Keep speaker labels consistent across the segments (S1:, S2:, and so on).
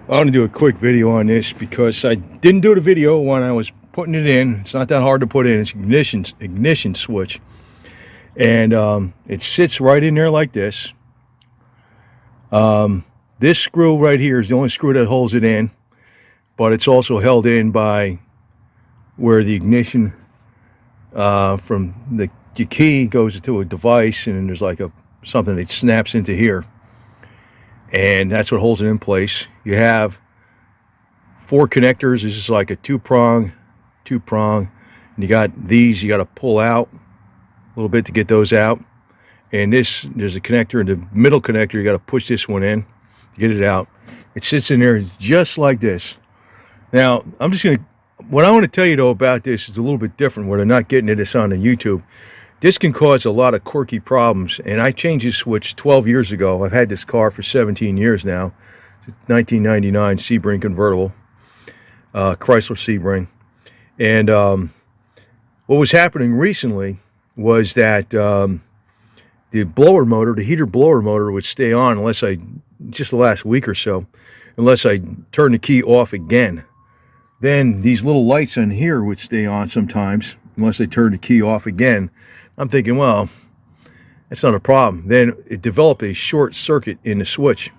S1: I want to do a quick video on this because I didn't do the video when I was putting it in. It's not that hard to put in. It's ignition switch, and it sits right in there like this. This screw right here is the only screw that holds it in, but it's also held in by where the ignition from the key goes into a device, and there's like something that snaps into here, and that's what holds it in place. You have 4 connectors. This is like a two prong, and you got these you got to pull out a little bit to get those out, and there's a connector in the middle connector. You got to push this one in to get it out. It sits in there just like this. Now what I want to tell you though about this is a little bit different. Where they're not getting to this on the YouTube. This can cause a lot of quirky problems, and I changed this switch 12 years ago. I've had this car for 17 years now. It's a 1999 Sebring convertible, Chrysler Sebring. And what was happening recently was that the blower motor, the heater blower motor, would stay on just the last week or so, unless I turn the key off again. Then these little lights on here would stay on sometimes, unless I turn the key off again. I'm thinking, well, that's not a problem. Then it developed a short circuit in the switch,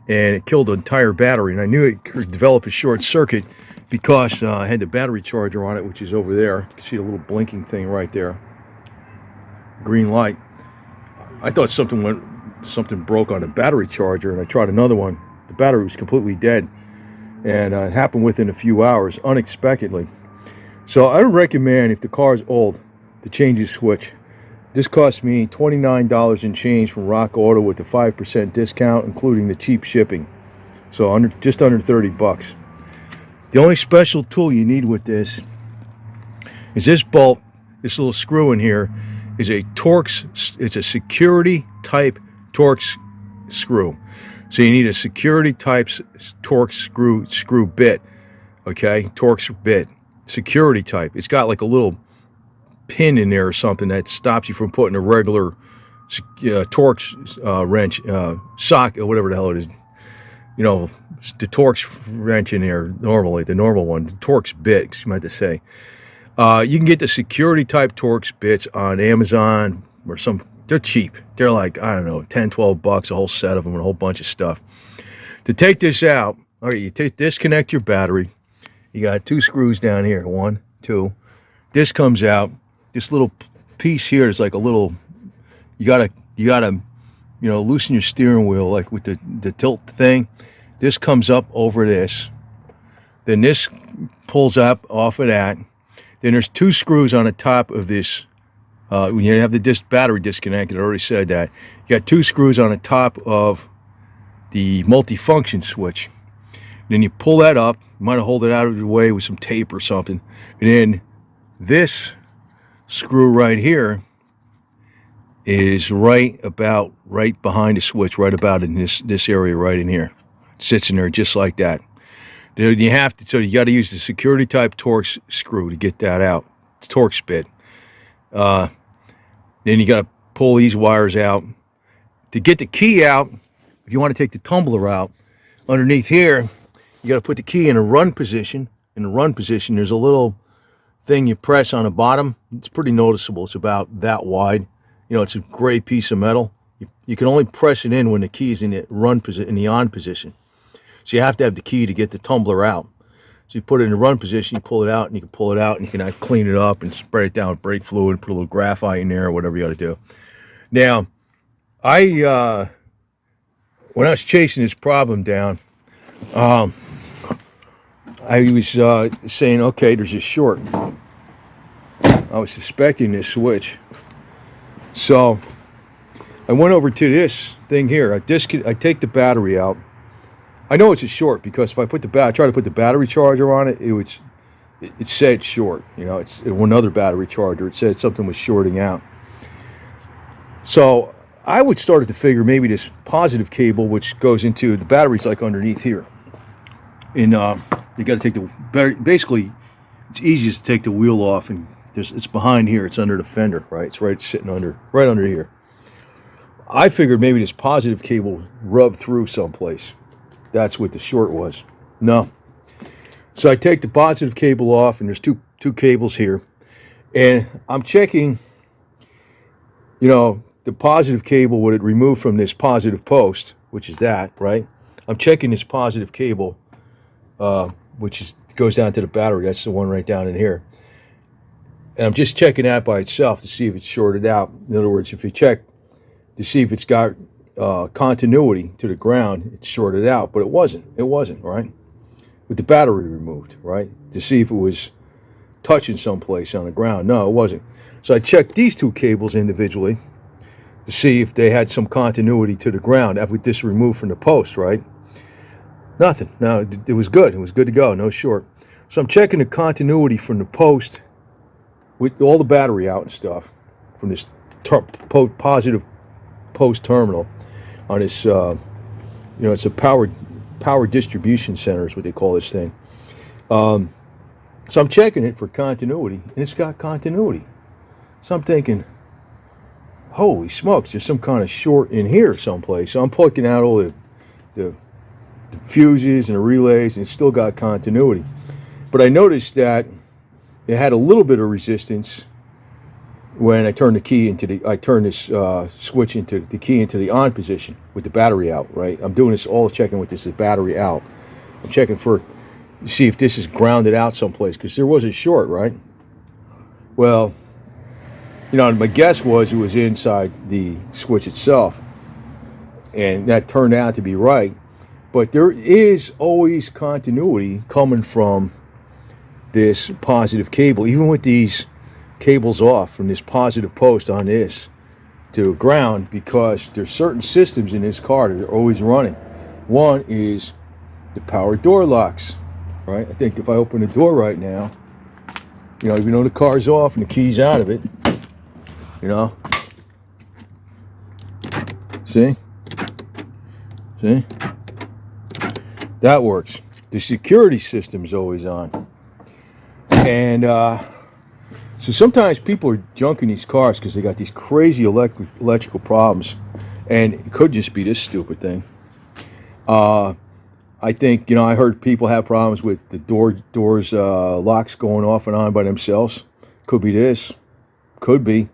S1: and it killed the entire battery. And I knew it could develop a short circuit because I had the battery charger on it, which is over there. You can see the little blinking thing right there, green light. I thought something broke on the battery charger, and I tried another one. The battery was completely dead, and it happened within a few hours, unexpectedly. So I would recommend, if the car is old, to change the switch. This cost me $29 and change from Rock Auto with the 5% discount, including the cheap shipping. So just under 30 bucks. The only special tool you need with this is this bolt. This little screw in here is a Torx. It's a security type Torx screw. So you need a security type Torx screw bit. Okay, Torx bit, security type. It's got like a little pin in there or something that stops you from putting a regular Torx wrench, socket, or whatever the hell it is. You know, the Torx wrench in there normally, the normal one, the Torx bit, you meant to say. You can get the security type Torx bits on Amazon or they're cheap. They're like, I don't know, 10, 12 bucks, a whole set of them and a whole bunch of stuff. To take this out, all right, you disconnect your battery. You got 2 screws down here, 1, 2. This comes out. This little piece here is like a little, you gotta loosen your steering wheel, like with the tilt thing. This comes up over this. Then this pulls up off of that. Then there's 2 screws on the top of this. When you have the battery disconnected, I already said that. You got 2 screws on the top of the multifunction switch. Then you pull that up. You might have hold it out of your way with some tape or something. And then this screw right here is right behind the switch, right about in this area right in here. It sits in there just like that. Then you got to use the security type Torx screw to get that out. It's Torx bit. Then you got to pull these wires out. To get the key out, if you want to take the tumbler out, underneath here, you got to put the key in a run position. In the run position, there's a little thing you press on the bottom. It's pretty noticeable. It's about that wide. You know, it's a gray piece of metal. You can only press it in when the key is in the run position, in the on position. So you have to have the key to get the tumbler out. So you put it in the run position, you pull it out, and you can pull it out, and you can clean it up and spray it down with brake fluid and put a little graphite in there or whatever you got to do. Now, when I was chasing this problem down, I was saying, okay, there's a short. I was suspecting this switch. So I went over to this thing here. I take the battery out. I know it's a short because if I try to put the battery charger on it, it said short. You know, it's one other battery charger. It said something was shorting out. So I would start to figure maybe this positive cable, which goes into the battery's like underneath here. And you got to take the battery. Basically, it's easiest to take the wheel off, and it's behind here. It's under the fender, right? It's sitting right under here. I figured maybe this positive cable rubbed through someplace. that's what the short was. No. So I take the positive cable off, and there's two cables here. And I'm checking, the positive cable, would it remove from this positive post, which is that, right? I'm checking this positive cable, which goes down to the battery. That's the one right down in here. And I'm just checking that by itself to see if it's shorted out. In other words, if you check to see if it's got continuity to the ground, it's shorted out. But it wasn't, right? With the battery removed, right? To see if it was touching someplace on the ground. No, it wasn't. So I checked these two cables individually to see if they had some continuity to the ground with this removed from the post, right? Nothing. No, it was good. It was good to go. No short. So I'm checking the continuity from the post with all the battery out and stuff from this positive post terminal on this, it's a power distribution center is what they call this thing. So I'm checking it for continuity, and it's got continuity. So I'm thinking, holy smokes, there's some kind of short in here someplace. So I'm plugging out all the fuses and the relays, and it's still got continuity. But I noticed that it had a little bit of resistance when I turned this switch into the key into the on position with the battery out, right? I'm doing this all checking with this battery out. I'm checking to see if this is grounded out someplace, because there was a short, right? Well, my guess was it was inside the switch itself, and that turned out to be right. But there is always continuity coming from this positive cable, even with these cables off from this positive post on this to ground, because there's certain systems in this car that are always running. One is the power door locks, right? I think if I open the door right now, even though the car's off and the key's out of it, see, that works. The security system is always on. And so sometimes people are junking these cars because they got these crazy electrical problems, and it could just be this stupid thing. I think, I heard people have problems with the doors locks going off and on by themselves. Could be this. Could be,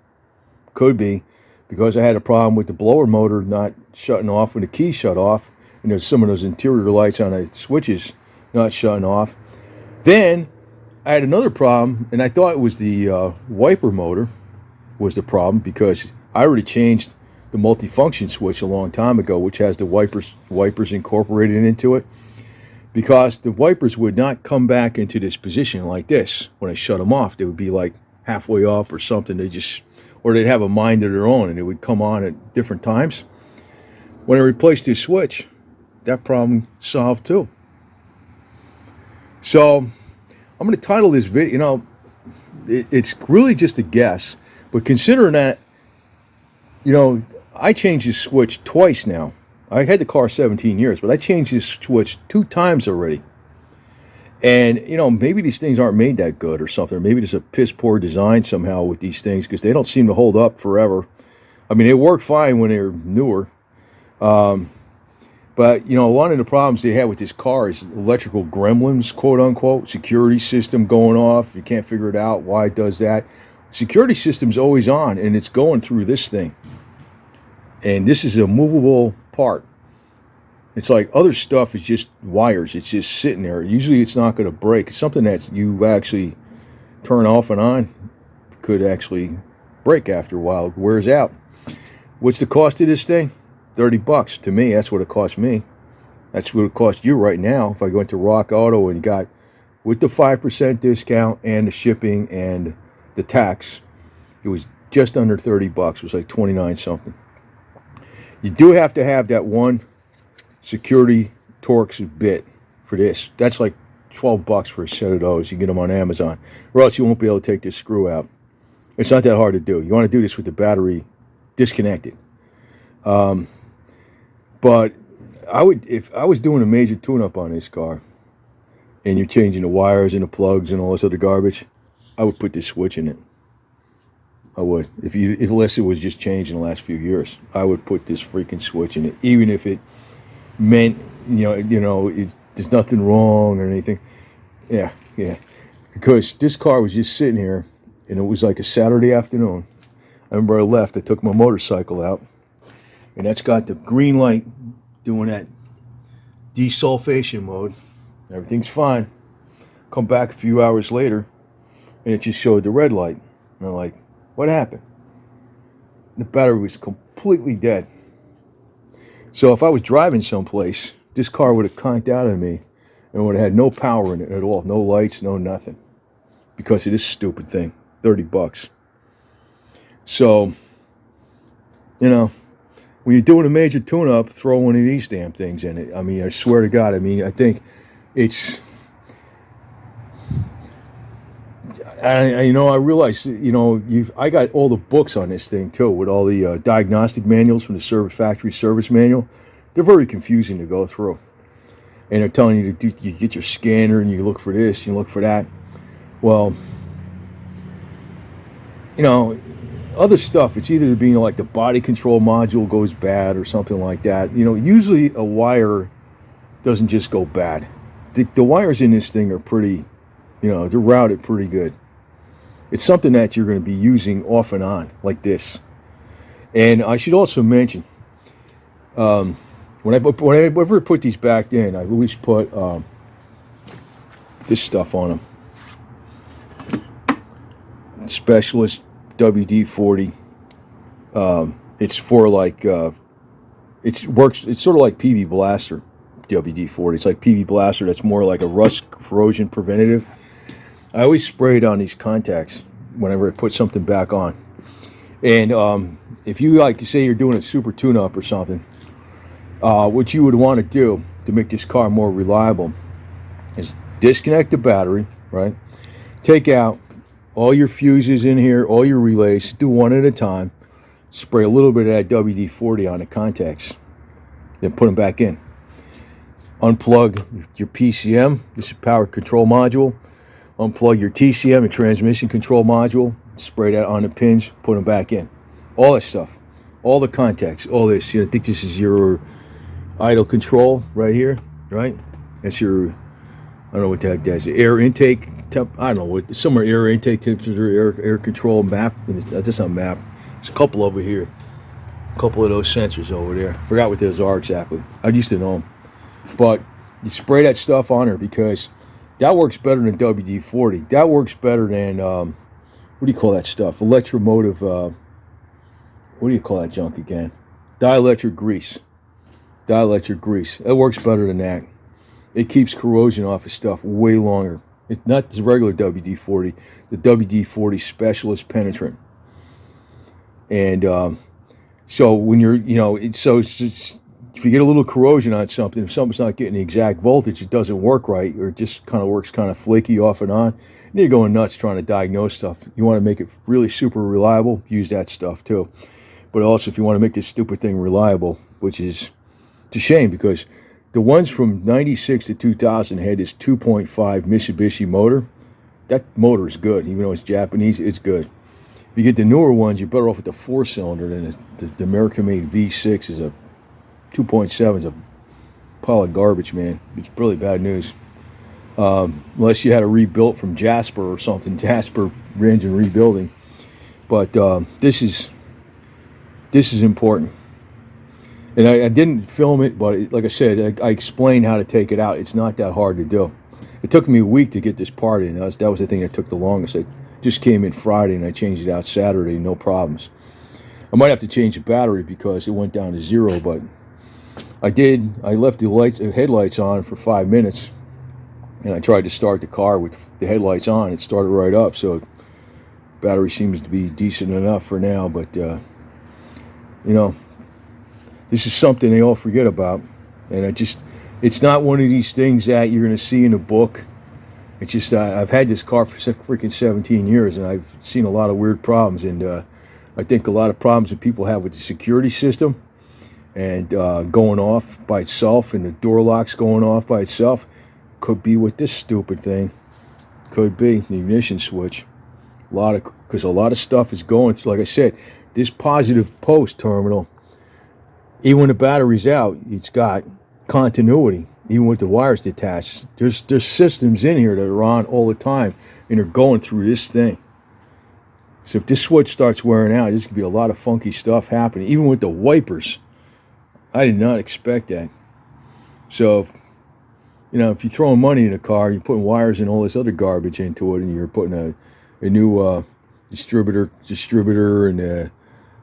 S1: because I had a problem with the blower motor not shutting off when the key shut off, and there's some of those interior lights on the switches not shutting off. Then I had another problem, and I thought it was the wiper motor was the problem, because I already changed the multifunction switch a long time ago, which has the wipers incorporated into it, because the wipers would not come back into this position like this when I shut them off. They would be like halfway off or something. Or they'd have a mind of their own, and it would come on at different times. When I replaced this switch, that problem solved too. So I'm going to title this video, it's really just a guess, but considering that, I changed this switch twice now. I had the car 17 years, but I changed this switch 2 times already. And, maybe these things aren't made that good or something. Maybe there's a piss poor design somehow with these things, because they don't seem to hold up forever. I mean, they work fine when they're newer. But, one of the problems they have with this car is electrical gremlins, quote unquote, security system going off. You can't figure it out why it does that. Security system's always on, and it's going through this thing. And this is a movable part. It's like other stuff is just wires. It's just sitting there. Usually it's not going to break. It's something that you actually turn off and on could actually break after a while. It wears out. What's the cost of this thing? $30 to me. That's what it cost me. That's what it costs you right now. If I go into Rock Auto and got with the 5% discount and the shipping and the tax, it was just under $30. It was like 29 something. You do have to have that one security Torx bit for this. That's like $12 for a set of those. You get them on Amazon, or else you won't be able to take this screw out. It's not that hard to do. You want to do this with the battery disconnected. But if I was doing a major tune-up on this car, and you're changing the wires and the plugs and all this other garbage, I would put this switch in it. I would. Unless it was just changed in the last few years, I would put this freaking switch in it, even if it meant, there's nothing wrong or anything. Yeah, yeah. Because this car was just sitting here, and it was like a Saturday afternoon. I remember I left. I took my motorcycle out, and that's got the green light doing that desulfation mode. Everything's fine. Come back a few hours later, and it just showed the red light. And I'm like, what happened? The battery was completely dead. So if I was driving someplace, this car would have conked out on me and would have had no power in it at all. No lights, no nothing. Because of this stupid thing. $30. So, when you're doing a major tune-up, throw one of these damn things in it. I mean, I swear to God, I think it's... I realize, I got all the books on this thing too, with all the diagnostic manuals from the factory service manual. They're very confusing to go through, and they're telling you you get your scanner and you look for this, you look for that. Well, other stuff. It's either being like the body control module goes bad or something like that. Usually a wire doesn't just go bad. The wires in this thing are pretty, they're routed pretty good. It's something that you're going to be using off and on, like this. And I should also mention, whenever I put these back in, I always put this stuff on them. Specialist WD-40. It's for like, it's sort of like PB Blaster WD-40. It's like PB Blaster that's more like a rust corrosion preventative. I always spray it on these contacts whenever I put something back on. And if you say you're doing a super tune-up or something, what you would want to do to make this car more reliable is disconnect the battery, right? Take out all your fuses in here, all your relays, do one at a time. Spray a little bit of that WD-40 on the contacts, then put them back in. Unplug your PCM, this is power control module. Unplug your TCM and transmission control module, spray that on the pins, put them back in. All that stuff, all the contacts, all this. I think this is your idle control right here, right? That's your, I don't know what the heck that is, air intake, I don't know what, somewhere air intake temperature, air control map. That's not map. There's a couple over here, a couple of those sensors over there. Forgot what those are exactly. I used to know them. But you spray that stuff on her because that works better than WD-40. That works better than, what do you call that stuff? Electromotive, what do you call that junk again? Dielectric grease. Dielectric grease. That works better than that. It keeps corrosion off of stuff way longer. It's not the regular WD-40, the WD-40 Specialist Penetrant. And so when you're, it's just, if you get a little corrosion on something, if something's not getting the exact voltage, it doesn't work right, or it just kind of works kind of flaky off and on, and you're going nuts trying to diagnose stuff. You want to make it really super reliable, use that stuff too. But also, if you want to make this stupid thing reliable, which is, it's a shame because the ones from 96 to 2000 had this 2.5 Mitsubishi motor. That motor is good, even though it's Japanese, it's good. If you get the newer ones, you're better off with the 4-cylinder than the American-made V6 is a 2.7 is a pile of garbage, man. It's really bad news. Unless you had a rebuilt from Jasper or something, Jasper engine rebuilding. But this is important. And I didn't film it, but like I said, I explained how to take it out. It's not that hard to do. It took me a week to get this part in. That was the thing that took the longest. I just came in Friday and I changed it out Saturday, no problems. I might have to change the battery because it went down to 0, but I did. I left the headlights on for 5 minutes, and I tried to start the car with the headlights on. It started right up, so battery seems to be decent enough for now. But this is something they all forget about, and it's not one of these things that you're going to see in a book. It's just I've had this car for freaking 17 years, and I've seen a lot of weird problems, and I think a lot of problems that people have with the security system and going off by itself, and the door locks going off by itself, could be with this stupid thing. Could be the ignition switch. Because a lot of stuff is going through. Like I said, this positive post terminal, even when the battery's out, it's got continuity, even with the wires detached. There's systems in here that are on all the time, and they're going through this thing. So if this switch starts wearing out, there's going to be a lot of funky stuff happening, even with the wipers. I did not expect that. So, if you're throwing money in a car, you're putting wires and all this other garbage into it, and you're putting a new distributor and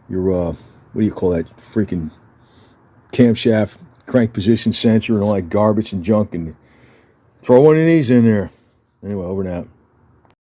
S1: your what do you call that freaking camshaft crank position sensor and all that garbage and junk, and throw one of these in there. Anyway, over and out.